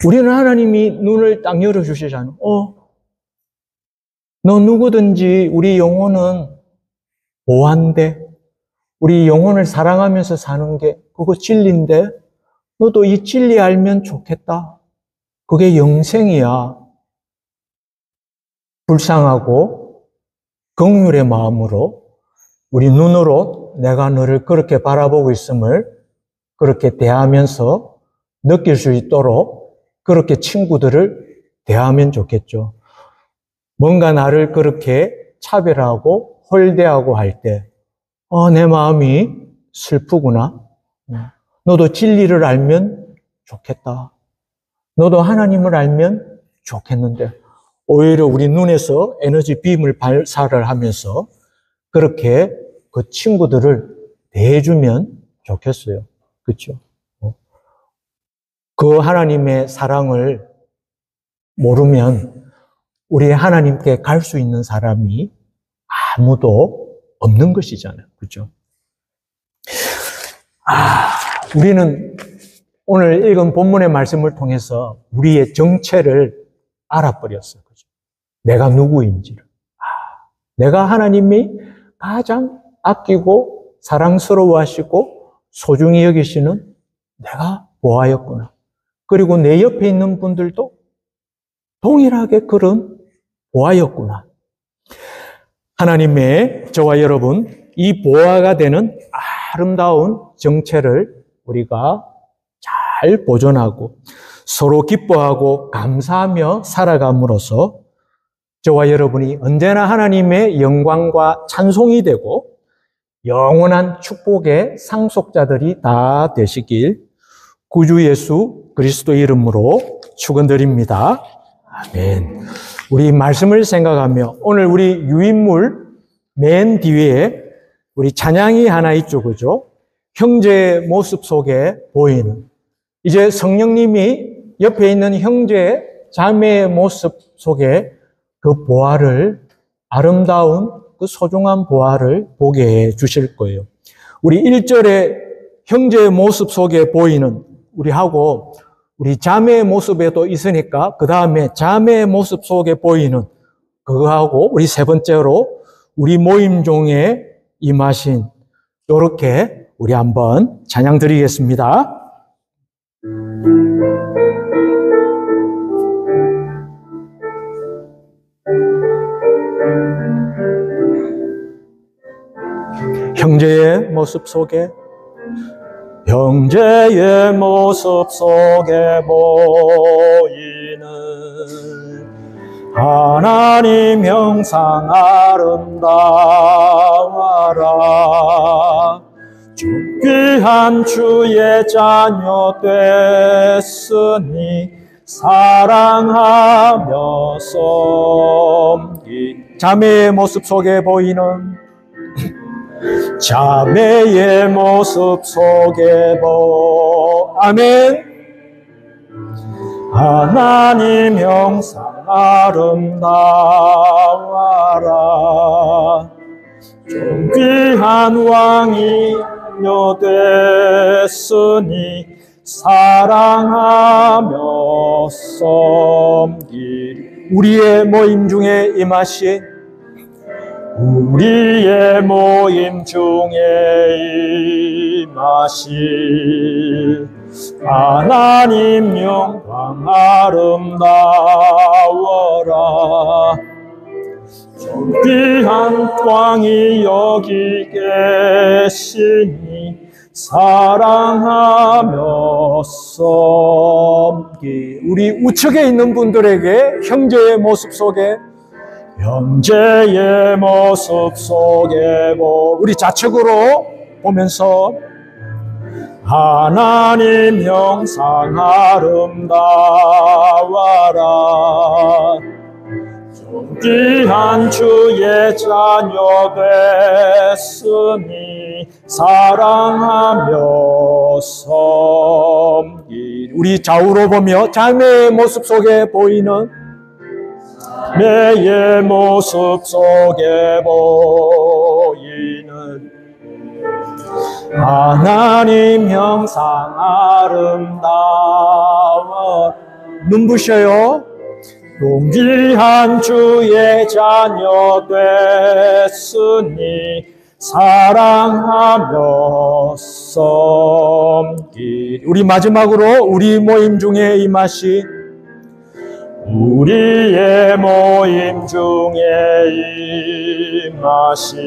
우리는 하나님이 눈을 딱 열어주시잖아요. 너 누구든지 우리 영혼은 보안돼. 우리 영혼을 사랑하면서 사는 게 그거 진리인데 너도 이 진리 알면 좋겠다. 그게 영생이야. 불쌍하고 긍휼의 마음으로 우리 눈으로 내가 너를 그렇게 바라보고 있음을 그렇게 대하면서 느낄 수 있도록 그렇게 친구들을 대하면 좋겠죠. 뭔가 나를 그렇게 차별하고 홀대하고 할 때, 내 마음이 슬프구나. 너도 진리를 알면 좋겠다. 너도 하나님을 알면 좋겠는데, 오히려 우리 눈에서 에너지 빔을 발사를 하면서 그렇게 그 친구들을 대해주면 좋겠어요. 그렇죠? 그 하나님의 사랑을 모르면 우리 하나님께 갈 수 있는 사람이 아무도 없는 것이잖아요. 그렇죠? 우리는 오늘 읽은 본문의 말씀을 통해서 우리의 정체를 알아버렸어요. 그렇죠? 내가 누구인지를. 내가 하나님이 가장 아끼고 사랑스러워하시고 소중히 여기시는 내가 보아였구나. 그리고 내 옆에 있는 분들도 동일하게 그런 보아였구나. 하나님의 저와 여러분, 이 보아가 되는 아름다운 정체를 우리가 잘 보존하고 서로 기뻐하고 감사하며 살아감으로써 저와 여러분이 언제나 하나님의 영광과 찬송이 되고 영원한 축복의 상속자들이 다 되시길 구주 예수 그리스도 이름으로 축원드립니다. 아멘. 우리 말씀을 생각하며 오늘 우리 유인물 맨 뒤에 우리 찬양이 하나 있죠, 그죠? 형제의 모습 속에 보이는 이제 성령님이 옆에 있는 형제 자매의 모습 속에 그 보화를 아름다운 그 소중한 보화를 보게 해 주실 거예요. 우리 1절에 형제의 모습 속에 보이는 우리하고 우리 자매의 모습에도 있으니까 그 다음에 자매의 모습 속에 보이는 그거하고 우리 세 번째로 우리 모임 중에 임하신 이렇게 우리 한번 찬양 드리겠습니다. 형제의 모습 속에 형제의 모습 속에 보이는 하나님 형상 아름다워라. 귀한 주의 자녀 됐으니 사랑하며 섬기. 자매의 모습 속에 보이는 자매의 모습 속에 아멘. 하나님 형상 아름다워라. 존귀한 왕이 묘됐으니 사랑하며 섬기. 우리의 모임 중에 임하신 하나님 영광 아름다워라. 존귀한 왕이 여기 계시니 사랑하며 섬기. 우리 우측에 있는 분들에게 형제의 모습 속에 우리 좌측으로 보면서 하나님 형상 아름다워라. 존귀한 주의 자녀 됐으니 사랑하며 섬기. 우리 좌우로 보며 자매의 모습 속에 보이는 매의 모습 속에 보이는 하나님 형상 아름다워. 눈부셔요. 존귀한 주의 자녀 됐으니 사랑하며 섬기. 우리 마지막으로 우리 모임 중에 임하신 우리의 모임 중에 임하신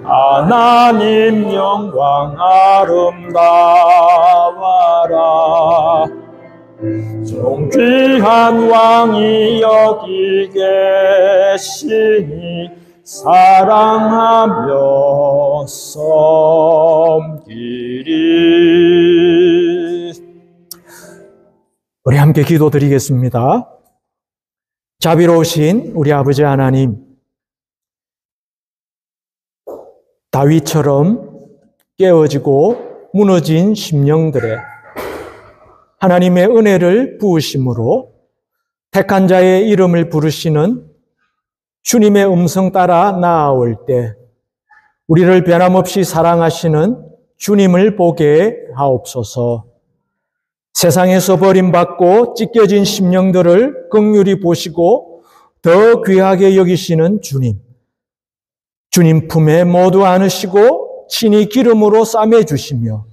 하나님 영광 아름다워라. 존귀한 왕이 여기 계시니 사랑하며 섬기리. 우리 함께 기도드리겠습니다. 자비로우신 우리 아버지 하나님, 다윗처럼 깨어지고 무너진 심령들의 하나님의 은혜를 부으심으로 택한 자의 이름을 부르시는 주님의 음성 따라 나아올 때 우리를 변함없이 사랑하시는 주님을 보게 하옵소서. 세상에서 버림받고 찢겨진 심령들을 긍휼히 보시고 더 귀하게 여기시는 주님 품에 모두 안으시고 친히 기름으로 싸매주시며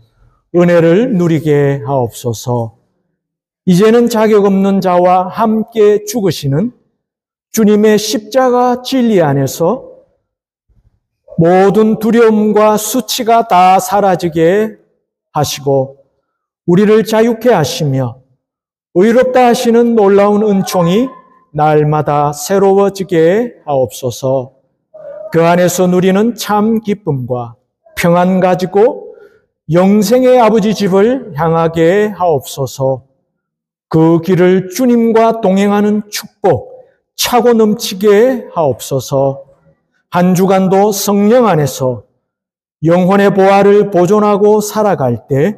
은혜를 누리게 하옵소서. 이제는 자격 없는 자와 함께 죽으시는 주님의 십자가 진리 안에서 모든 두려움과 수치가 다 사라지게 하시고 우리를 자유케 하시며 의롭다 하시는 놀라운 은총이 날마다 새로워지게 하옵소서. 그 안에서 누리는 참 기쁨과 평안 가지고 영생의 아버지 집을 향하게 하옵소서. 그 길을 주님과 동행하는 축복 차고 넘치게 하옵소서. 한 주간도 성령 안에서 영혼의 보화를 보존하고 살아갈 때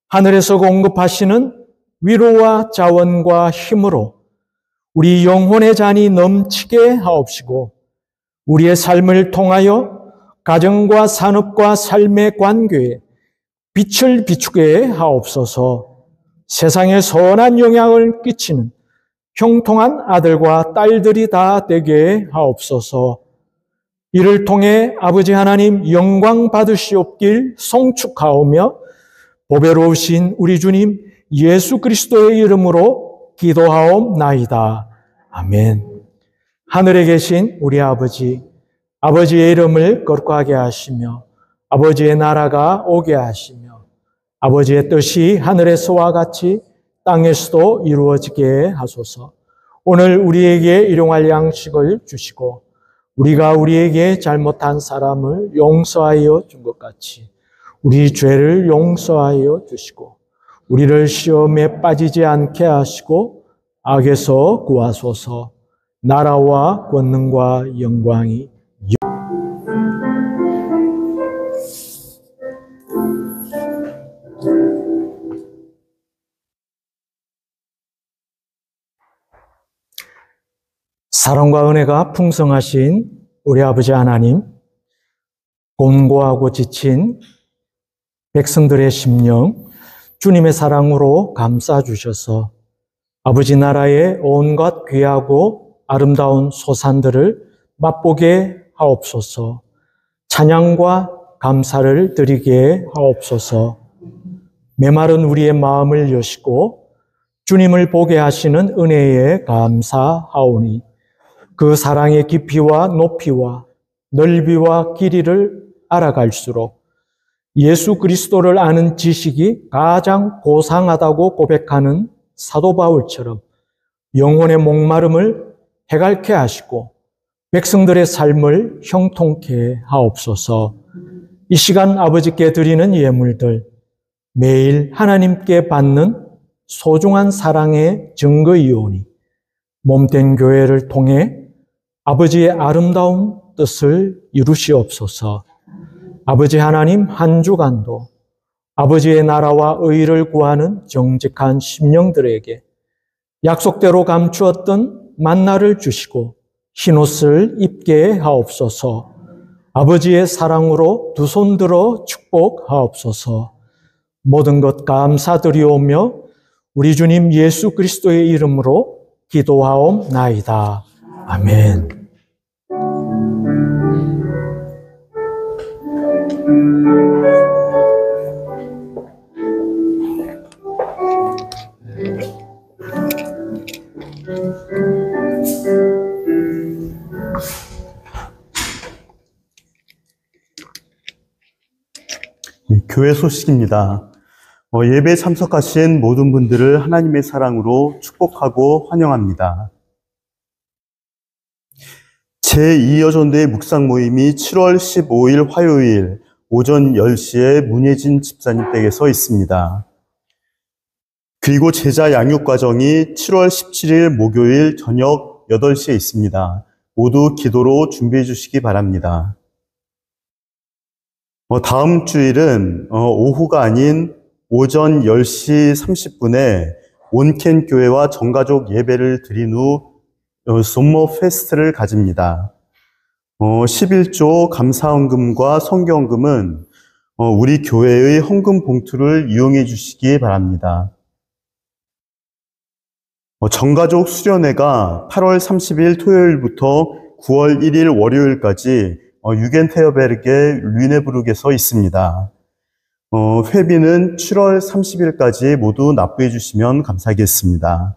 하늘에서 공급하시는 위로와 자원과 힘으로 우리 영혼의 잔이 넘치게 하옵시고 우리의 삶을 통하여 가정과 산업과 삶의 관계에 빛을 비추게 하옵소서. 세상에 선한 영향을 끼치는 형통한 아들과 딸들이 다 되게 하옵소서. 이를 통해 아버지 하나님 영광 받으시옵길 송축하오며 보배로우신 우리 주님 예수 그리스도의 이름으로 기도하옵나이다. 아멘. 하늘에 계신 우리 아버지, 아버지의 이름을 거룩하게 하시며 아버지의 나라가 오게 하시며 아버지의 뜻이 하늘에서와 같이 땅에서도 이루어지게 하소서. 오늘 우리에게 일용할 양식을 주시고 우리가 우리에게 잘못한 사람을 용서하여 준 것 같이 우리 죄를 용서하여 주시고 우리를 시험에 빠지지 않게 하시고 악에서 구하소서. 나라와 권능과 영광이 사랑과 은혜가 풍성하신 우리 아버지 하나님, 곤고하고 지친 백성들의 심령, 주님의 사랑으로 감싸주셔서 아버지 나라의 온갖 귀하고 아름다운 소산들을 맛보게 하옵소서. 찬양과 감사를 드리게 하옵소서. 메마른 우리의 마음을 여시고 주님을 보게 하시는 은혜에 감사하오니 그 사랑의 깊이와 높이와 넓이와 길이를 알아갈수록 예수 그리스도를 아는 지식이 가장 고상하다고 고백하는 사도 바울처럼 영혼의 목마름을 해갈케 하시고 백성들의 삶을 형통케 하옵소서. 이 시간 아버지께 드리는 예물들, 매일 하나님께 받는 소중한 사랑의 증거이오니 몸된 교회를 통해 아버지의 아름다운 뜻을 이루시옵소서. 아버지 하나님, 한 주간도 아버지의 나라와 의를 구하는 정직한 심령들에게 약속대로 감추었던 만나를 주시고 흰옷을 입게 하옵소서. 아버지의 사랑으로 두 손 들어 축복하옵소서. 모든 것 감사드리오며 우리 주님 예수 그리스도의 이름으로 기도하옵나이다. 아멘. 교회 소식입니다. 예배에 참석하신 모든 분들을 하나님의 사랑으로 축복하고 환영합니다. 제2여전도회 묵상 모임이 7월 15일 화요일 오전 10시에 문예진 집사님 댁에서 있습니다. 그리고 제자 양육 과정이 7월 17일 목요일 저녁 8시에 있습니다. 모두 기도로 준비해 주시기 바랍니다. 다음 주일은 오후가 아닌 오전 10시 30분에 온켄 교회와 전가족 예배를 드린 후 som머 페스트를 가집니다. 11조 감사헌금과 성경헌금은 우리 교회의 헌금 봉투를 이용해 주시기 바랍니다. 전가족 수련회가 8월 30일 토요일부터 9월 1일 월요일까지 유겐테어베르게 류네부르크에서 있습니다. 회비는 7월 30일까지 모두 납부해 주시면 감사하겠습니다.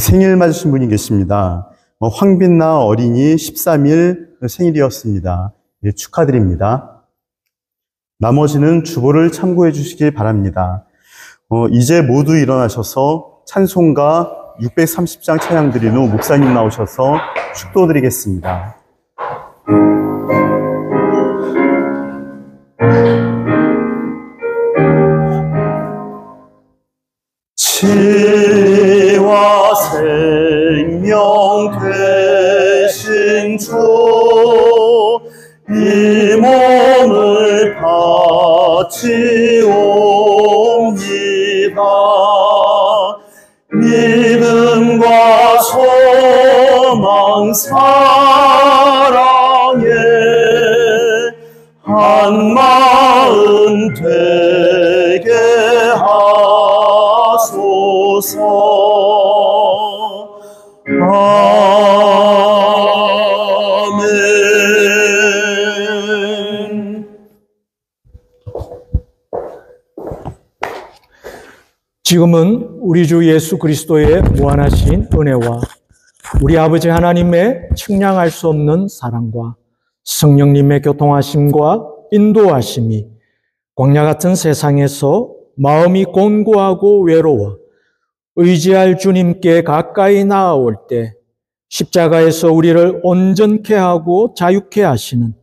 생일 맞으신 분이 계십니다. 황빛나 어린이 13일 생일이었습니다. 예, 축하드립니다. 나머지는 주보를 참고해 주시기 바랍니다. 이제 모두 일어나셔서 찬송가 630장 찬양 드린 후 목사님 나오셔서 축도드리겠습니다. 진리와 생명 되신 주, 이 몸을 바치옵니다. 믿음과 소망 사랑에 한 마음 되게 하소서. 아멘. 지금은 우리 주 예수 그리스도의 무한하신 은혜와 우리 아버지 하나님의 측량할 수 없는 사랑과 성령님의 교통하심과 인도하심이 광야 같은 세상에서 마음이 곤고하고 외로워 의지할 주님께 가까이 나아올 때 십자가에서 우리를 온전케 하고 자유케 하시는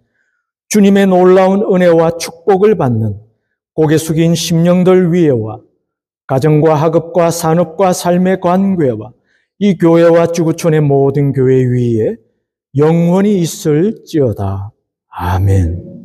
주님의 놀라운 은혜와 축복을 받는 고개 숙인 심령들 위에와 가정과 학업과 산업과 삶의 관계와 이 교회와 지구촌의 모든 교회 위에 영원히 있을지어다. 아멘.